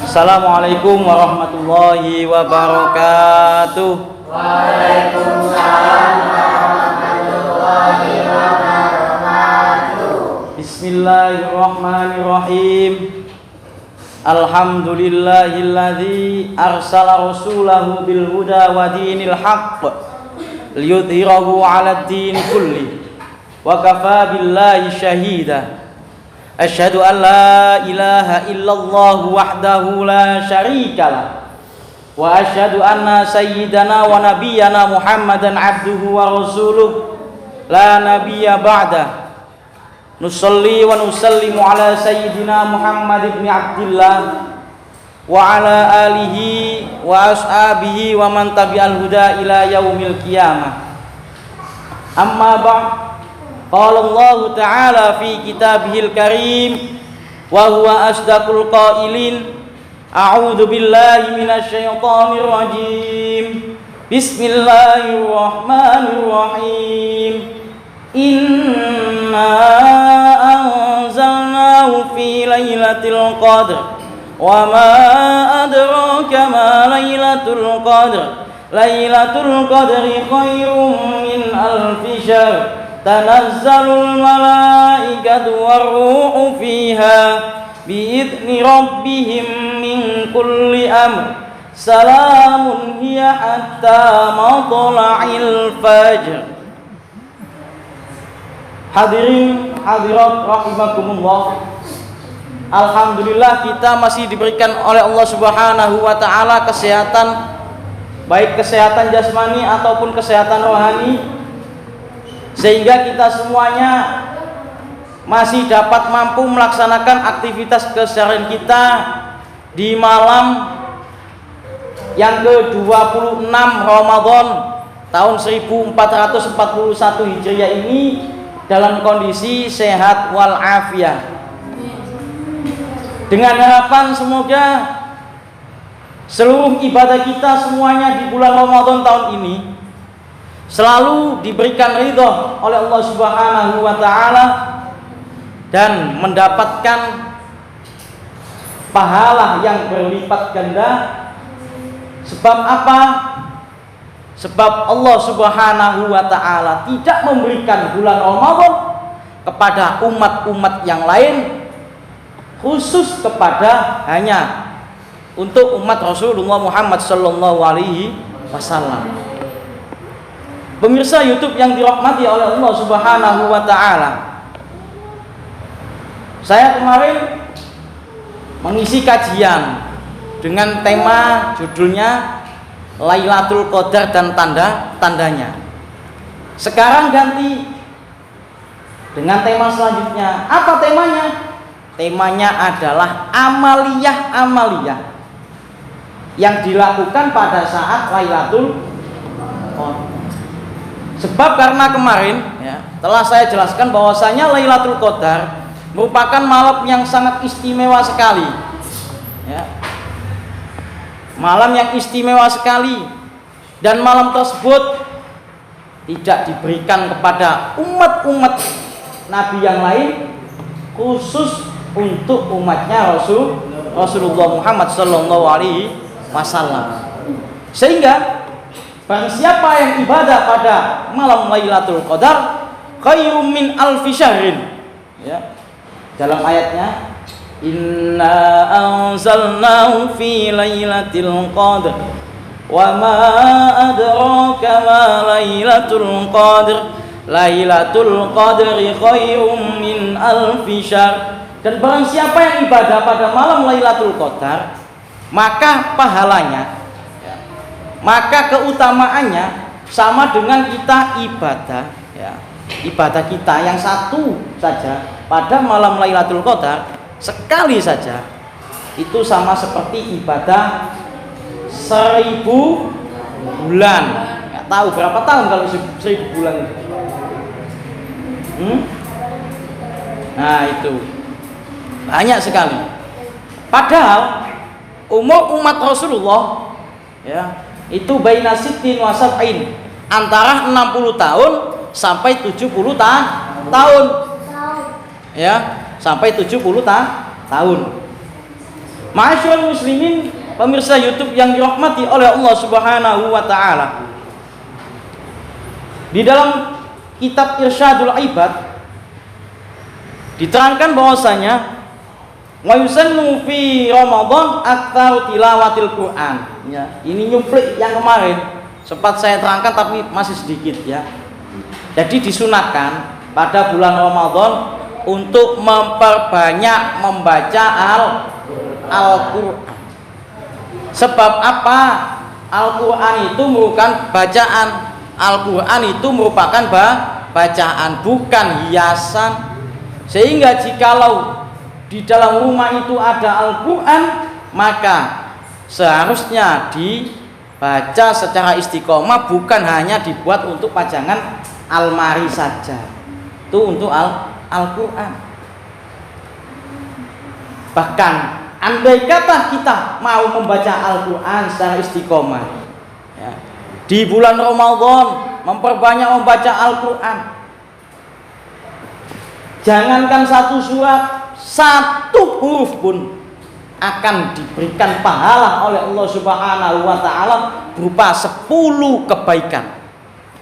Assalamualaikum warahmatullahi wabarakatuh. Waalaikumsalam warahmatullahi wabarakatuh. Bismillahirrahmanirrahim. Alhamdulillahilladzi arsala rasulahu bil huda wa dinil haqq liyudhhirahu 'alad din kulli wa kafaa billahi shahida. Asyhadu an la ilaha illallah wahdahu la syarikalah wa asyhadu anna sayyidana wa nabiyyana Muhammadan abduhu wa rasuluh la nabiyya ba'dah. Nusalli wa nusallimu ala sayyidina Muhammad ibn Abdillah wa ala alihi wa ashabihi wa man tabi'al huda ila yaumil qiyamah. Amma ba'd. Qala Allah Ta'ala fi kitabihil karim wa huwa asdaqul qailin. A'udzu billahi minasy syaithanir rajim. Bismillahirrahmanirrahim. Inna anzalnahu fi lailatul qadr wa ma adraka ma lailatul qadr. Lailatul qadri khairum min alfi syahr. Tanazzalul malaikatu war-ruhu fiha bi'idzni rabbihim min kulli amr. Salamun hiya hatta matla'il fajr. Hadirin hadirat rahimakumullah. Alhamdulillah kita masih diberikan oleh Allah Subhanahu wa taala kesehatan, baik kesehatan jasmani ataupun kesehatan rohani, sehingga kita semuanya masih dapat mampu melaksanakan aktivitas keseharian kita di malam yang ke-26 Ramadan tahun 1441 Hijriah ini dalam kondisi sehat walafiat. Dengan harapan semoga seluruh ibadah kita semuanya di bulan Ramadan tahun ini selalu diberikan ridho oleh Allah Subhanahu wa taala dan mendapatkan pahala yang berlipat ganda. Sebab apa? Sebab Allah Subhanahu wa taala tidak memberikan bulan Ramadan kepada umat-umat yang lain, khusus kepada hanya untuk umat Rasulullah Muhammad sallallahu alaihi wasallam. Pemirsa YouTube yang dirahmati oleh Allah Subhanahu wa taala, saya kemarin mengisi kajian dengan tema judulnya Lailatul Qadar dan tanda-tandanya. Sekarang ganti dengan tema selanjutnya. Apa temanya? Temanya adalah amaliyah yang dilakukan pada saat Lailatul Qadar. Sebab karena kemarin telah saya jelaskan bahwasanya Lailatul Qadar merupakan malam yang sangat istimewa sekali. Malam yang istimewa sekali, dan malam tersebut tidak diberikan kepada umat-umat Nabi yang lain, khusus untuk umatnya Rasulullah Muhammad sallallahu alaihi wasallam. Sehingga barang siapa yang ibadah pada malam Lailatul Qadar khairum min alfi syahrin, dalam ayatnya inna anzalnahu fi lailatul qadr wa ma adraka ma lailatul qadr. Lailatul qadri khairum min alfi syahr. Dan barang siapa yang ibadah pada malam Lailatul Qadar, maka pahalanya, maka keutamaannya sama dengan kita ibadah, ibadah kita yang satu saja pada malam Lailatul Qadar sekali saja, itu sama seperti ibadah 1000 bulan. Nggak tahu berapa tahun kalau 1000 bulan itu. Nah itu banyak sekali. Padahal umur umat Rasulullah itu baina sittin wa sab'in, antara 60 tahun sampai 70 tahun. Sampai 70 tahun. Ma'asyiral muslimin, pemirsa YouTube yang dirahmati oleh Allah Subhanahu wa taala. Di dalam kitab Irsyadul Ibad diterangkan bahwasanya wa yusannu fi Ramadan aktsar tilawatil Quran. Ya, ini nyuplik yang kemarin sempat saya terangkan tapi masih sedikit ya. Jadi disunahkan pada bulan Ramadan untuk memperbanyak membaca Al-Quran. Sebab apa? Al-Quran itu merupakan bacaan. Al-Quran itu merupakan bacaan, bukan hiasan. Sehingga jikalau di dalam rumah itu ada Al-Quran, maka seharusnya dibaca secara istiqomah, bukan hanya dibuat untuk pajangan almari saja. Itu untuk Al-Quran. Bahkan andai kata kita mau membaca Al-Quran secara istiqomah ya, di bulan Ramadan memperbanyak membaca Al-Quran, jangankan satu surat, satu huruf pun akan diberikan pahala oleh Allah Subhanahu wa taala berupa 10 kebaikan.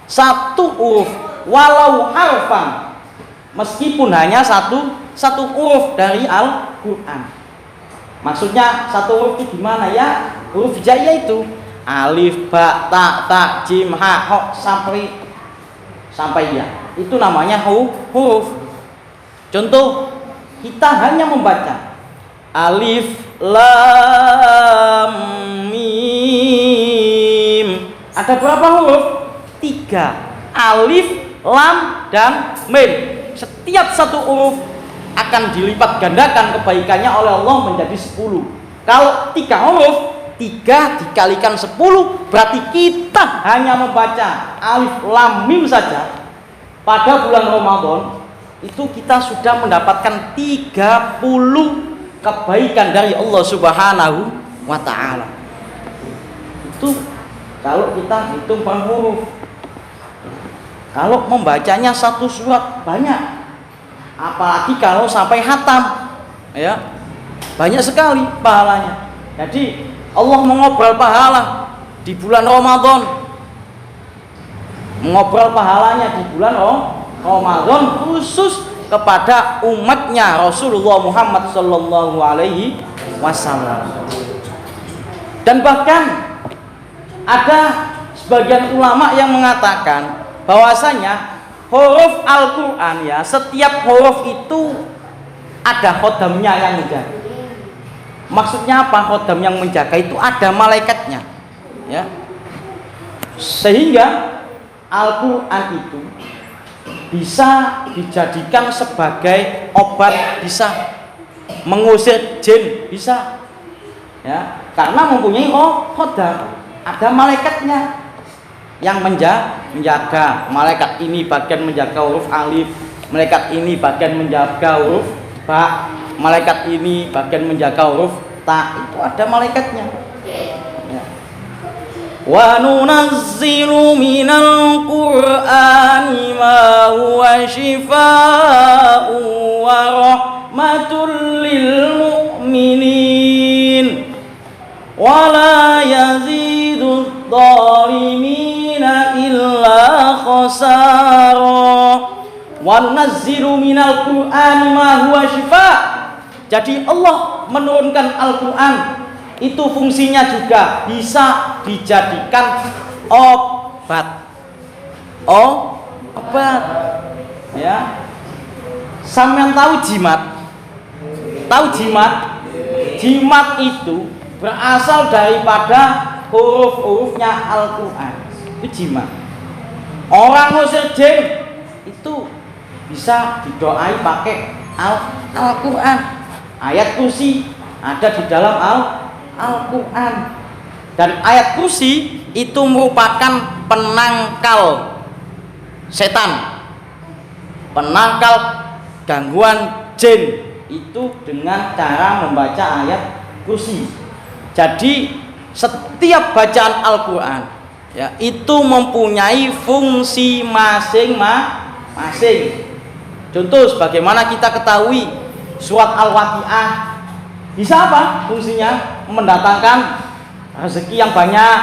Satu huruf walau harfan, meskipun hanya satu huruf dari Al-Quran. Maksudnya satu huruf itu gimana ya? Huruf hijaiyah itu alif, ba, ta, jim, ha, ho sampai ya. Itu namanya huruf. Contoh, kita hanya membaca alif, lam, mim. Ada berapa huruf? 3. Alif, lam, dan mim. Setiap satu huruf akan dilipat gandakan kebaikannya oleh Allah menjadi 10. Kalau 3 huruf, 3 dikalikan 10, berarti kita hanya membaca alif, lam, mim saja pada bulan Ramadan, itu kita sudah mendapatkan 30 kebaikan dari Allah Subhanahu wa ta'ala. Itu kalau kita hitung per huruf. Kalau membacanya satu surat banyak, apalagi kalau sampai hatam, ya banyak sekali pahalanya. Jadi Allah mengobrol pahala di bulan Ramadan, mengobrol pahalanya di bulan Ramadan khusus kepada umatnya Rasulullah Muhammad Sallallahu Alaihi Wasallam. Dan bahkan ada sebagian ulama yang mengatakan bahwasanya huruf Al-Quran ya, setiap huruf itu ada khodamnya yang menjaga. Maksudnya apa? Khodam yang menjaga itu ada malaikatnya ya. Sehingga Al-Quran itu bisa dijadikan sebagai obat, bisa mengusir jin, bisa ya, karena mempunyai khodam, ada malaikatnya yang menjaga. Malaikat ini bagian menjaga huruf alif, malaikat ini bagian menjaga huruf ba, malaikat ini bagian menjaga huruf ta. Itu ada malaikatnya ya. Wa nunazzilu minal qur'ani ma huwa shifaa'un wa rahmatul lil mu'minin wa la yazidud dhalimina illa khasara. Wa nunazzilu minal qur'ani ma huwa shifa'. Jadi Allah menurunkan Al-Quran itu fungsinya juga bisa dijadikan obat. Obat ya. Sampeyan tahu jimat? Tahu jimat? Jimat itu berasal daripada huruf-hurufnya Al-Quran. Itu jimat. Orang ngusir jin itu bisa didoai pakai Al-Quran. Ayat kursi ada di dalam Al-Quran. Dan ayat kursi itu merupakan penangkal setan, penangkal gangguan jin, itu dengan cara membaca ayat kursi. Jadi setiap bacaan Al-Quran ya, itu mempunyai fungsi masing-masing. Contoh sebagaimana kita ketahui surat Al-Waqiah Bisa apa fungsinya? Mendatangkan rezeki yang banyak.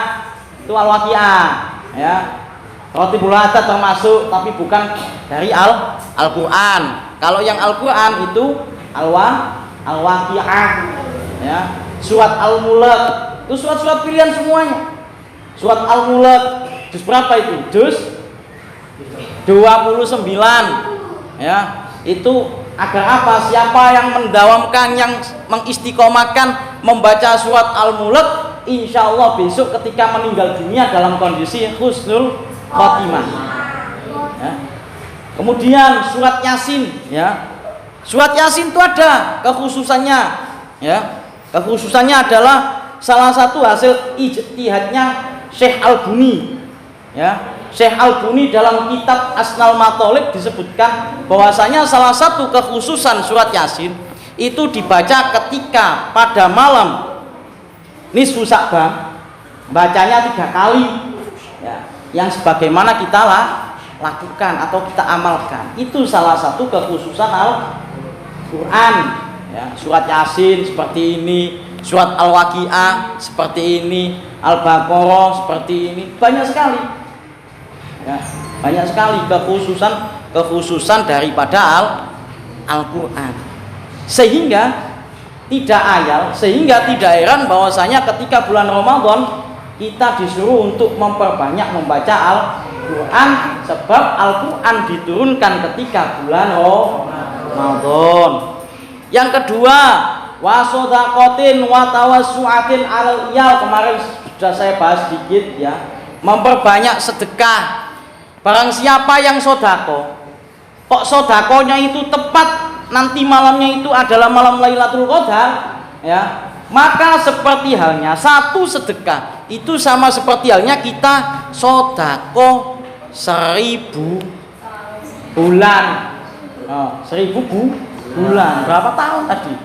Itu al-waqi'ah, ya. Roti bulata termasuk, tapi bukan dari Al-Quran. Kalau yang Al-Quran itu al-waqi'ah, ya. Surat Al-Mulk itu surat-surat pilihan semuanya. Surat Al-Mulk juz berapa itu? Juz 29, ya. Itu agar apa? Siapa yang mendawamkan, yang mengistiqomahkan membaca surat Al-Mulk, insya Allah besok ketika meninggal dunia dalam kondisi husnul khotimah, ya. Kemudian surat Yasin, ya. Surat Yasin itu ada kekhususannya, ya. Kekhususannya adalah salah satu hasil ijtihadnya Syekh Al-Buni, ya. Syekh Al-Buni dalam kitab Asnal Matolib disebutkan bahwasanya salah satu kekhususan surat Yasin itu dibaca ketika pada malam nisfu Sya'ban, bacanya 3 kali, ya, yang sebagaimana kita lakukan atau kita amalkan. Itu salah satu kekhususan Al-Quran, ya. Surat Yasin seperti ini, surat Al-Waqi'ah seperti ini, Al-Baqarah seperti ini, banyak sekali, ya, banyak sekali kekhususan daripada Al-Quran, sehingga tidak heran bahwasanya ketika bulan Ramadan kita disuruh untuk memperbanyak membaca Al-Quran, sebab Al-Quran diturunkan ketika bulan Ramadan. Yang kedua, wasodaqatin wa tawassu'atin alal iyal, kemarin sudah saya bahas sedikit, ya. Memperbanyak sedekah. Barang siapa yang sodako, kok sodakonya itu tepat nanti malamnya itu adalah malam Lailatul Qadar, ya, maka seperti halnya satu sedekah itu sama seperti halnya kita sodako 1000 bulan. 1000 bulan berapa tahun tadi,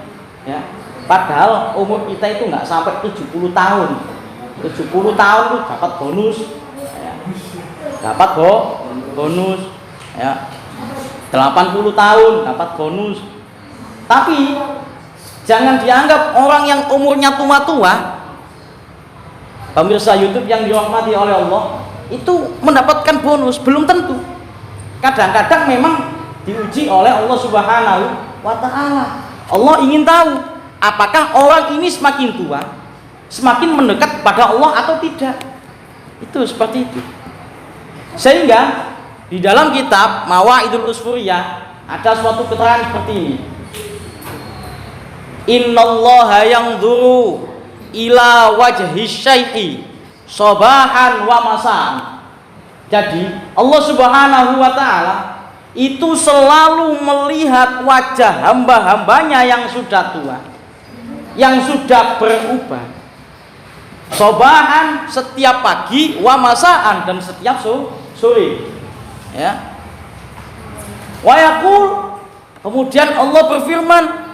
ya. Padahal umur kita itu nggak sampai 70 tahun. 70 tahun itu dapat bonus, ya. Dapat bonus, ya. 80 tahun dapat bonus. Tapi jangan dianggap orang yang umurnya tua-tua, pemirsa YouTube yang dirahmati oleh Allah, itu mendapatkan bonus. Belum tentu. Kadang-kadang memang diuji oleh Allah Subhanahu wa Ta'ala. Allah ingin tahu apakah orang ini semakin tua semakin mendekat pada Allah atau tidak. Itu seperti itu. Sehingga di dalam kitab Mawaidul Usfuriyah ada suatu keterangan seperti ini. Innallaha yanzuru ila wajhi syai'i sabahan wa masaan. Jadi Allah Subhanahu wa Ta'ala itu selalu melihat wajah hamba-hambanya yang sudah tua, yang sudah berubah. Sabahan setiap pagi, wa masaan dan setiap sore, ya. Wa yaqul, kemudian Allah berfirman,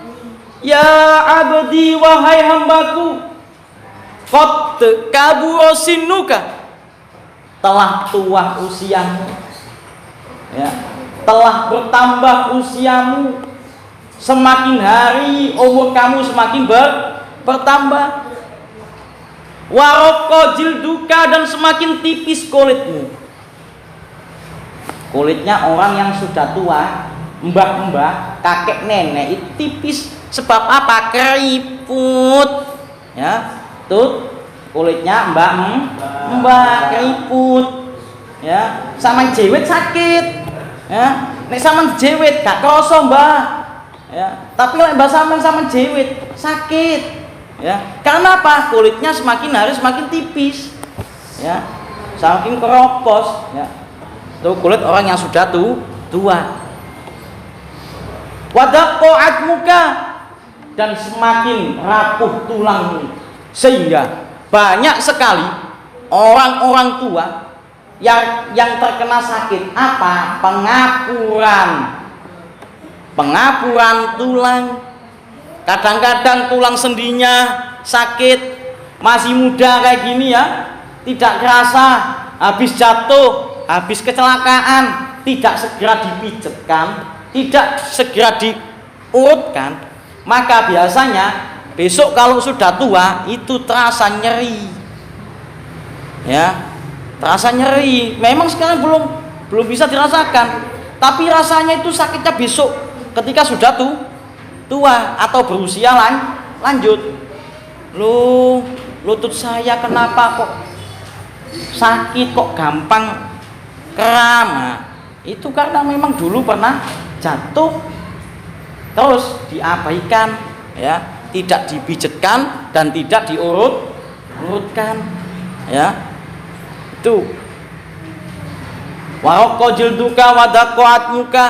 ya abdi, wahai hambaku, qad kabura sinnuka, telah tua usiamu, ya, telah bertambah usiamu, semakin hari umur kamu semakin bertambah. Waroko jilduka, dan semakin tipis kulitmu. Kulitnya orang yang sudah tua, mbah-mbah, kakek nenek itu tipis. Sebab apa? Keriput, ya. Tuh kulitnya mbah keriput, ya. Sama jewet sakit, ya. Nek sama jewet gak kroso mbah, ya. Tapi lek mbah sama jewet sakit, ya. Karena apa? Kulitnya semakin hari semakin tipis, ya, saking keropos, ya. Itu kulit orang yang sudah tua. Wadaqat muka, dan semakin rapuh tulangmu. Sehingga banyak sekali orang-orang tua yang terkena sakit apa? Pengapuran tulang. Kadang-kadang tulang sendinya sakit, masih muda kayak gini, ya, tidak kerasa, habis jatuh, habis kecelakaan, tidak segera dipijatkan, tidak segera diurutkan, maka biasanya besok kalau sudah tua itu terasa nyeri, ya, terasa nyeri. Memang sekarang belum bisa dirasakan, tapi rasanya itu sakitnya besok ketika sudah tua atau berusia lanjut. Lutut saya kenapa kok sakit, kok gampang kram? Nah, itu karena memang dulu pernah jatuh terus diabaikan, ya, tidak dipijetkan dan tidak diurutkan, ya. Itu waraqqa jilduka wa daqat muka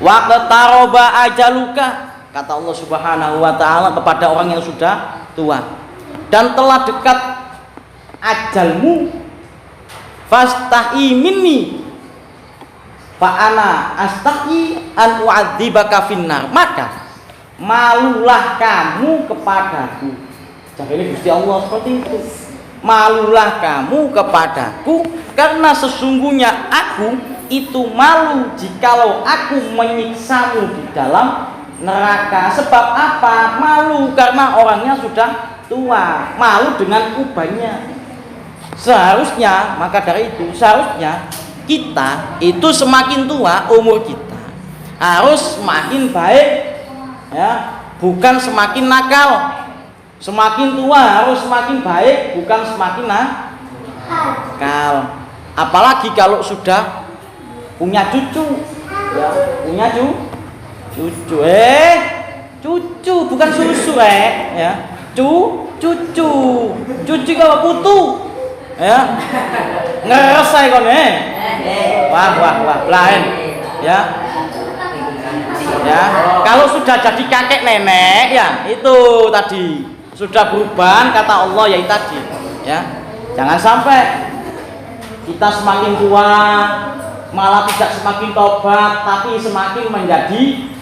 wa qataroba ajaluka, kata Allah Subhanahu wa taala kepada orang yang sudah tua, dan telah dekat ajalmu. Fastahi minni fa ana astahi an u'adzibaka finnar, maka malulah kamu kepadaku. Jadi Gusti Allah seperti itu. Malulah kamu kepadaku, karena sesungguhnya aku itu malu jikalau aku menyiksamu di dalam neraka. Sebab apa? Malu karena orangnya sudah tua, malu dengan ubahnya. Seharusnya, maka dari itu seharusnya kita itu semakin tua umur kita harus semakin baik, ya, bukan semakin nakal. Semakin tua harus semakin baik, bukan semakin nakal. Apalagi kalau sudah punya cucu, ya, punya cucu, cucu bukan susu, ya, cucu kalau putu, ya, ngeres saya kon, wah lain, ya, ya. Kalau sudah jadi kakek nenek, ya, itu tadi sudah berubah, kata Allah, ya itu tadi, ya. Jangan sampai kita semakin tua malah tidak semakin tobat, tapi semakin menjadi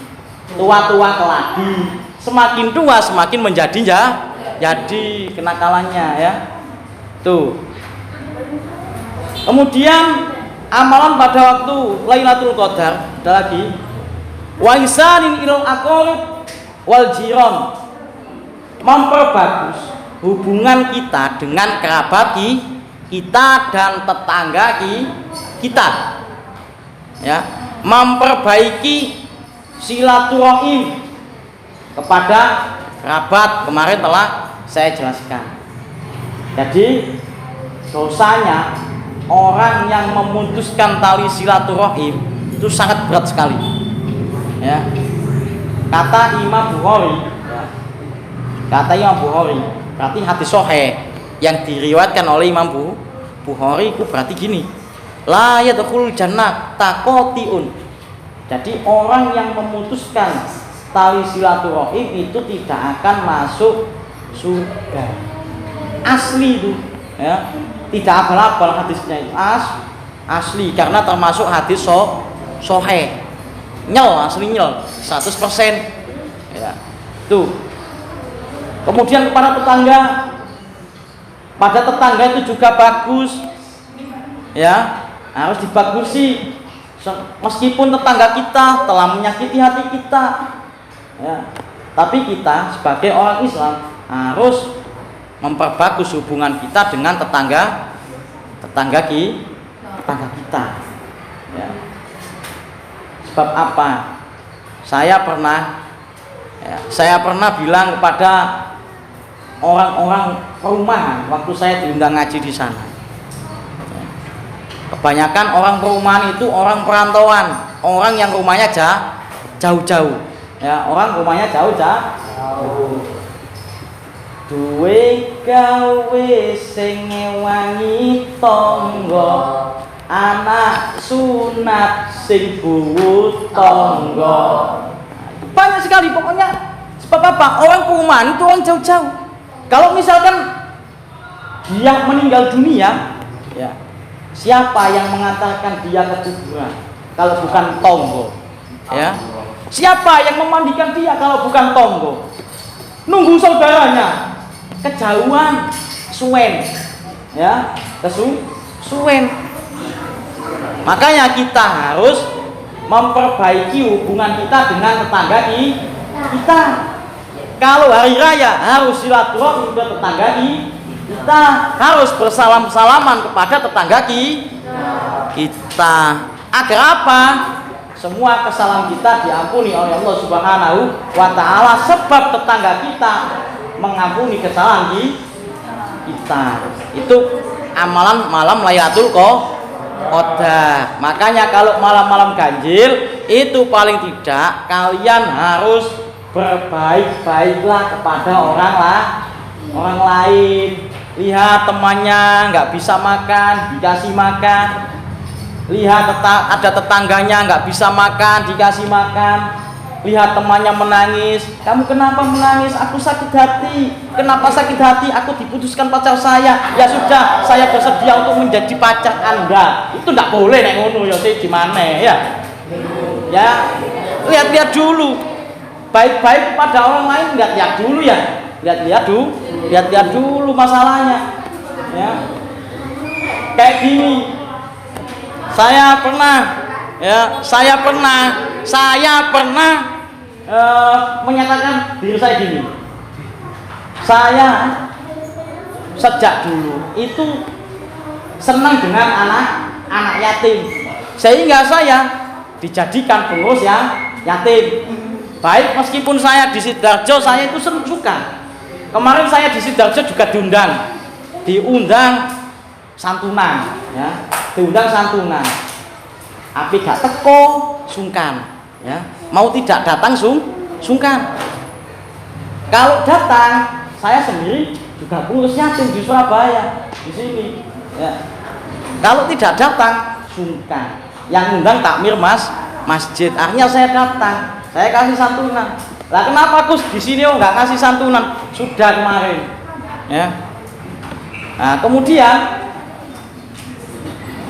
tua-tua keladi. Semakin tua semakin menjadi, ya, jadi kenakalannya, ya. Tuh. Kemudian amalan pada waktu Lailatul Qadar ada lagi. Wa ihsanin ilal aqarib wal jiran, memperbagus hubungan kita dengan kerabat kita dan tetangga kita, ya, memperbaiki silaturahim kepada kerabat. Kemarin telah saya jelaskan. Jadi dosanya orang yang memutuskan tali silaturahim itu sangat berat sekali, ya. Kata Imam Bukhari, berarti hadis sahih yang diriwayatkan oleh Imam Bukhari itu berarti gini, la yadkhulul jannah taqatiun. Jadi orang yang memutuskan tali silaturahim itu tidak akan masuk surga. Asli itu, ya, tidak abal-abal hadisnya itu, asli, karena termasuk hadis sahih, asli 100%, ya. Tuh. Kemudian kepada tetangga itu juga bagus, ya, harus dibagusi. Meskipun tetangga kita telah menyakiti hati kita, ya, tapi kita sebagai orang Islam harus memperbagus hubungan kita dengan tetangga kita, ya. Sebab apa? Saya pernah bilang kepada orang-orang perumahan waktu saya diundang ngaji di sana. Kebanyakan orang perumahan itu orang perantauan, orang yang rumahnya jauh-jauh, ya, orang rumahnya jauh-jauh. Duwe gawe sing ngewangi tangga, anak sunat sing buwut tangga. Banyak sekali pokoknya. Sebab apa? Orang perumahan itu orang jauh-jauh. Kalau misalkan dia meninggal dunia, ya, siapa yang mengantarkan dia ke kuburan kalau bukan tonggo, ya? Siapa yang memandikan dia kalau bukan tonggo? Nunggu saudaranya kejauhan, suwen, ya, suwen. Makanya kita harus memperbaiki hubungan kita dengan tetangga kita. Kalau hari raya harus silaturahmi ke tetangga kita, harus bersalam-salaman kepada tetangga kita. Agar apa? Semua kesalahan kita diampuni oleh Allah Subhanahu wa Ta'ala, sebab tetangga kita mengampuni kesalahan kita. Itu amalan malam Lailatul Qadar. Makanya kalau malam-malam ganjil itu paling tidak kalian harus berbaik-baiklah kepada orang lain. Lihat temannya nggak bisa makan, dikasih makan. Lihat ada tetangganya nggak bisa makan, dikasih makan. Lihat temannya menangis, kamu kenapa menangis? Aku sakit hati. Kenapa sakit hati? Aku diputuskan pacar saya. Ya sudah, saya bersedia untuk menjadi pacar Anda. Itu nggak boleh nek ngono ya, sih gimana ya? Ya, lihat-lihat dulu. Baik-baik kepada orang lain, lihat-lihat dulu ya. Lihat-lihat dulu masalahnya. Ya. Kayak gini. Saya pernah menyatakan diri saya gini. Saya sejak dulu itu senang dengan anak yatim, sehingga saya dijadikan pengurus yatim. Baik, meskipun saya di Sidoarjo, saya itu suka. Kemarin saya di Sidoarjo juga diundang santunan, ya, diundang santunan. Tapi gak teko sungkan, ya. Mau tidak datang sungkan. Kalau datang, saya sendiri juga pengurus yatim di Surabaya, di sini. Ya. Kalau tidak datang, sungkan. Yang undang takmir masjid. Akhirnya saya datang, saya kasih santunan. Lah kenapa Gus di sini nggak kasih santunan? Sudah kemarin. Ya. Nah, kemudian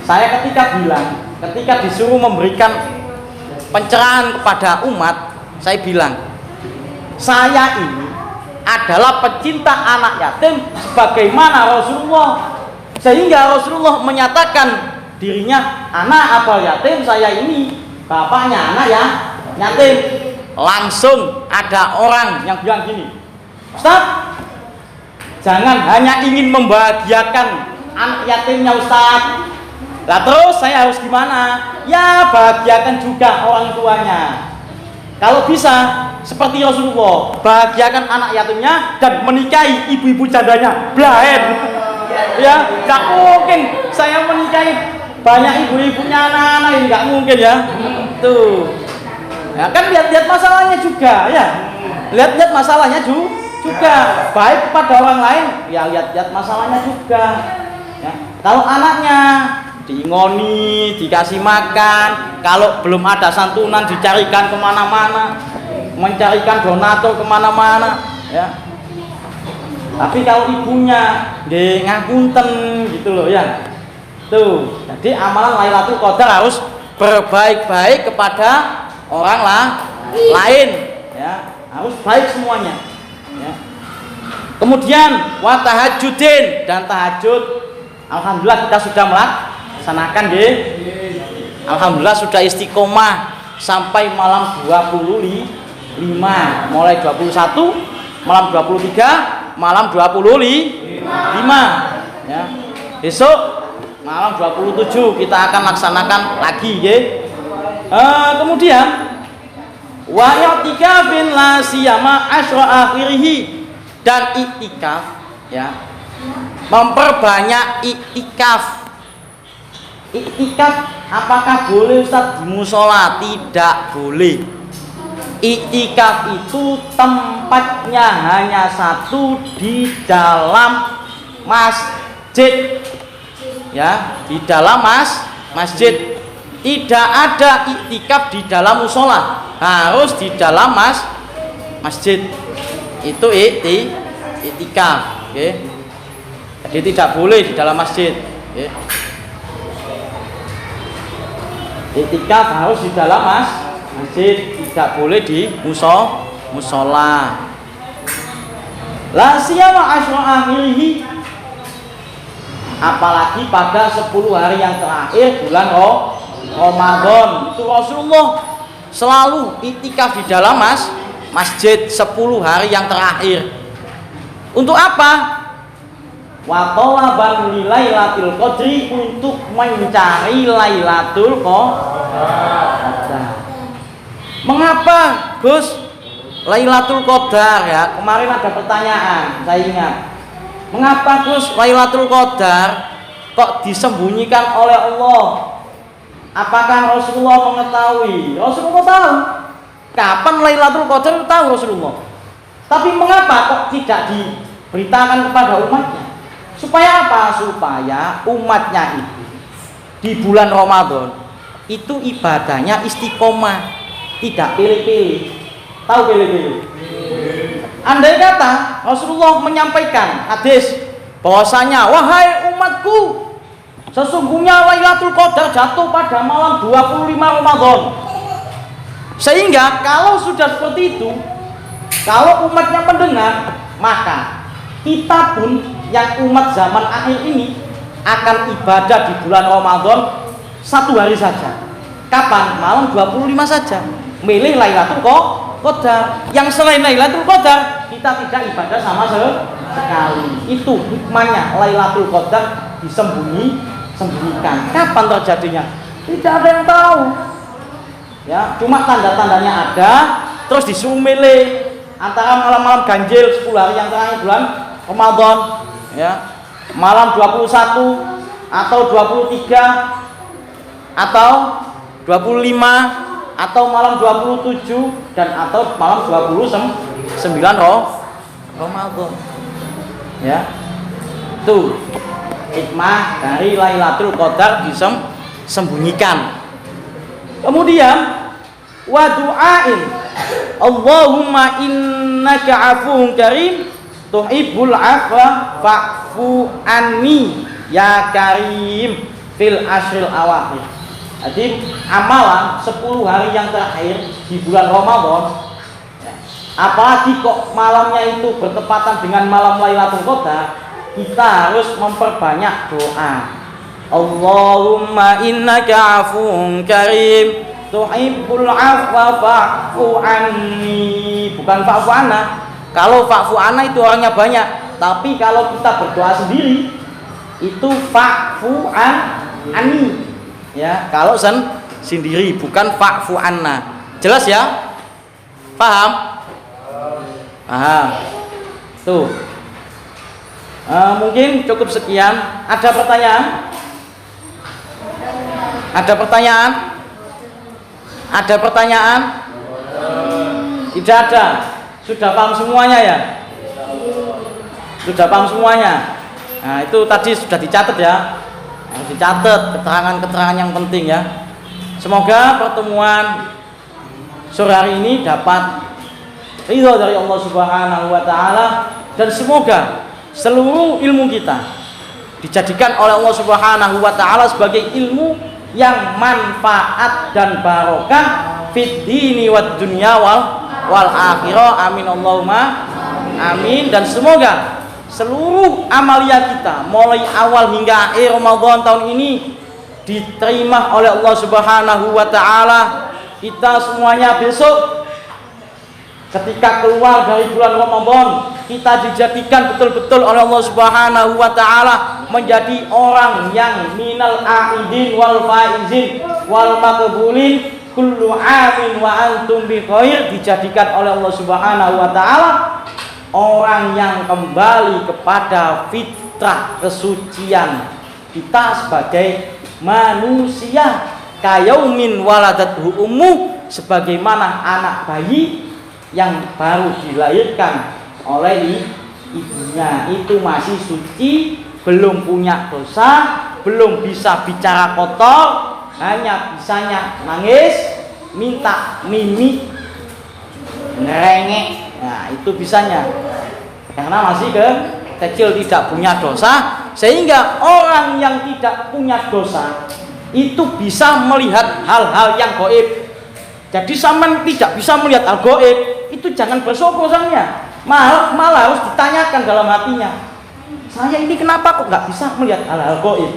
saya ketika disuruh memberikan pencerahan kepada umat, saya bilang, saya ini adalah pecinta anak yatim sebagaimana Rasulullah, sehingga Rasulullah menyatakan dirinya anak abal yatim, saya ini bapaknya anak yatim. Langsung ada orang yang bilang gini, Ustaz, jangan hanya ingin membahagiakan anak yatimnya Ustaz. Lah terus saya harus gimana? Ya bahagiakan juga orang tuanya. Kalau bisa seperti Rasulullah, bahagiakan anak yatimnya dan menikahi ibu-ibu jandanya. Blahen. Ya, gak mungkin saya menikahi banyak ibu-ibunya anak-anak, ini gak mungkin ya. Tuh. Ya kan lihat-lihat masalahnya juga ya. Lihat-lihat masalahnya juga. Baik kepada orang lain, ya lihat-lihat masalahnya juga. Ya. Kalau anaknya diingoni, dikasih makan, kalau belum ada santunan dicarikan kemana-mana, mencarikan donatur kemana-mana, ya. Tapi kalau ibunya ngapunten gitu loh ya. Tuh, jadi amalan Lailatul Qadar harus berbaik-baik kepada orang lain, ya. Harus baik semuanya, ya. Kemudian wa tahajudin, dan tahajud. Alhamdulillah kita sudah melaksanakan nggih. Alhamdulillah sudah istiqomah sampai malam 25, mulai 21, malam 23, malam 25, ya. Besok malam 27 kita akan laksanakan lagi nggih. Kemudian wa i'tikafin la siyama asyra akhirih, dan i'tikaf, ya. Memperbanyak i'tikaf. I'tikaf apakah boleh Ustaz di mushola? Tidak boleh. I'tikaf itu tempatnya hanya satu, di dalam masjid, ya, di dalam masjid. Tidak ada i'tikaf di dalam mushola, harus di dalam masjid. Itu i'tikaf, okay? Jadi tidak boleh di dalam masjid, okay? I'tikaf harus di dalam masjid, tidak boleh di mushola. La siyama asyra akhirih, apalagi pada 10 hari yang terakhir bulan Ramadan. Itu Rasulullah selalu i'tikaf di dalam masjid 10 hari yang terakhir. Untuk apa? Wa talaban li lailatul qadri, untuk mencari Lailatul Qadar. Mengapa, Gus? Lailatul Qadar ya. Kemarin ada pertanyaan, saya ingat. Mengapa, Gus, Lailatul Qadar kok disembunyikan oleh Allah? Apakah Rasulullah mengetahui? Rasulullah tahu. Kapan Lailatul Qadar tahu Rasulullah. Tapi mengapa kok tidak diberitakan kepada umatnya? Supaya apa? Supaya umatnya itu di bulan Ramadan itu ibadahnya istiqomah, tidak pilih-pilih. Tahu pilih-pilih? Andai kata Rasulullah menyampaikan hadis bahwasanya, wahai umatku, sesungguhnya Lailatul Qadar jatuh pada malam 25 Ramadan. Sehingga kalau sudah seperti itu, kalau umatnya mendengar, maka kita pun yang umat zaman akhir ini akan ibadah di bulan Ramadan 1 hari saja. Kapan? Malam 25 saja. Milih Lailatul Qadar. Yang selain Lailatul Qadar kita tidak ibadah sama sekali. Itu hikmahnya Lailatul Qadar disembunyikan. Kapan terjadinya? Tidak ada yang tahu. Ya, cuma tanda-tandanya ada, terus disuruh milih antara malam-malam ganjil 10 hari yang terakhir bulan Ramadan, ya, malam 21 atau 23 atau 25 atau malam 27 dan atau malam 29 Ramadan. Ya. Tuh hikmah dari Lailatul Qadar disembunyikan. Kemudian wa du'ain Allahumma innaka afuwun karim tuhibbul afwa fa'fu anni ya karim fil ashril awakhir. Jadi amalan 10 hari yang terakhir di bulan Ramadan, apalagi kok malamnya itu bertepatan dengan malam Lailatul Qadar, kita harus memperbanyak doa. Allahumma innaka afuwun karim tuhibbul afwa fa'fu anni. Bukan fa'fu anna. Kalau fa'fu anna itu orangnya banyak, tapi kalau kita berdoa sendiri itu fa'fu anni. Ya, kalau sendiri bukan fa'fu anna. Jelas ya? Paham? Paham. Tuh. Mungkin cukup sekian. Ada pertanyaan? Ada pertanyaan? Ada pertanyaan? Tidak ada. Sudah paham semuanya ya? Sudah paham semuanya. Nah, itu tadi sudah dicatat ya. Harus dicatat keterangan-keterangan yang penting ya. Semoga pertemuan sore hari ini dapat ridho dari Allah Subhanahu wa taala, dan semoga seluruh ilmu kita dijadikan oleh Allah Subhanahu wa taala sebagai ilmu yang manfaat dan barokah fid dini wad dunya wal akhirah. Amin Allahumma amin. Dan semoga seluruh amalia kita mulai awal hingga akhir Ramadan tahun ini diterima oleh Allah Subhanahu wa taala. Kita semuanya besok ketika keluar dari bulan Ramadan, kita dijadikan betul-betul oleh Allah Subhanahu wa taala menjadi orang yang minal aidin wal faizin wal maqbulin kullu amin wa antum bi khair. Dijadikan oleh Allah Subhanahu wa taala orang yang kembali kepada fitrah kesucian kita sebagai manusia, kayaumin waladathu ummu, sebagaimana anak bayi yang baru dilahirkan oleh ibunya itu masih suci, belum punya dosa, belum bisa bicara kotor, hanya bisanya nangis, minta mimi, ngerengek. Nah, itu bisanya karena masih kecil, tidak punya dosa. Sehingga orang yang tidak punya dosa itu bisa melihat hal-hal yang gaib. Jadi sampean tidak bisa melihat hal gaib, itu jangan bersyukur sampean. Malah harus ditanyakan dalam hatinya, saya ini kenapa kok nggak bisa melihat hal-hal gaib?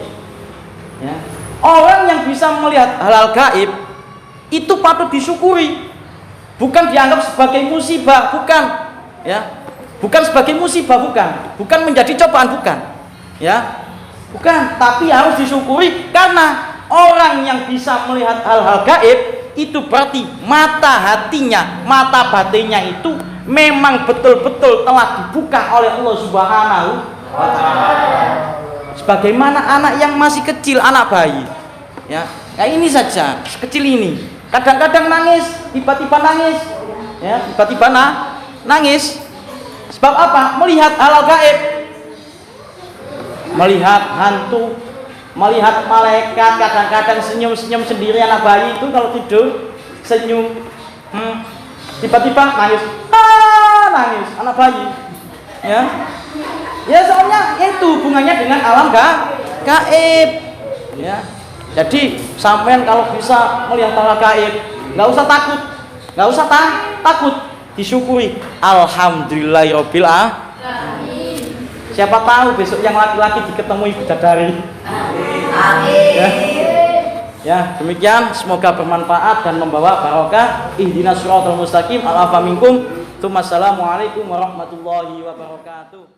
Ya. Orang yang bisa melihat hal-hal gaib itu patut disyukuri. bukan dianggap sebagai musibah, bukan, ya, bukan sebagai musibah, bukan menjadi cobaan, bukan, ya, bukan, tapi harus disyukuri karena orang yang bisa melihat hal-hal gaib itu berarti mata hatinya, mata batinnya itu memang betul-betul telah dibuka oleh Allah Subhanahu wa Ta'ala. Sebagaimana anak yang masih kecil, anak bayi, ya, kayak ini saja, sekecil ini, kadang-kadang nangis, tiba-tiba nangis, ya, tiba-tiba nangis. Sebab apa? Melihat hal gaib, melihat hantu, melihat malaikat, kadang-kadang senyum-senyum sendiri. Anak bayi itu kalau tidur senyum, tiba-tiba nangis, nangis, anak bayi, ya. Ya soalnya itu hubungannya dengan alam gaib, ya. Jadi sampean kalau bisa melihat hal gaib, nggak usah takut, nggak usah takut, disyukuri. Alhamdulillahirobbil alamin. Siapa tahu besok yang laki-laki diketemui bidadari. Ya. Ya, demikian, semoga bermanfaat dan membawa barokah. Ihdinas siratal mustaqim. Al-afa minkum. Assalamualaikum warahmatullahi wabarakatuh.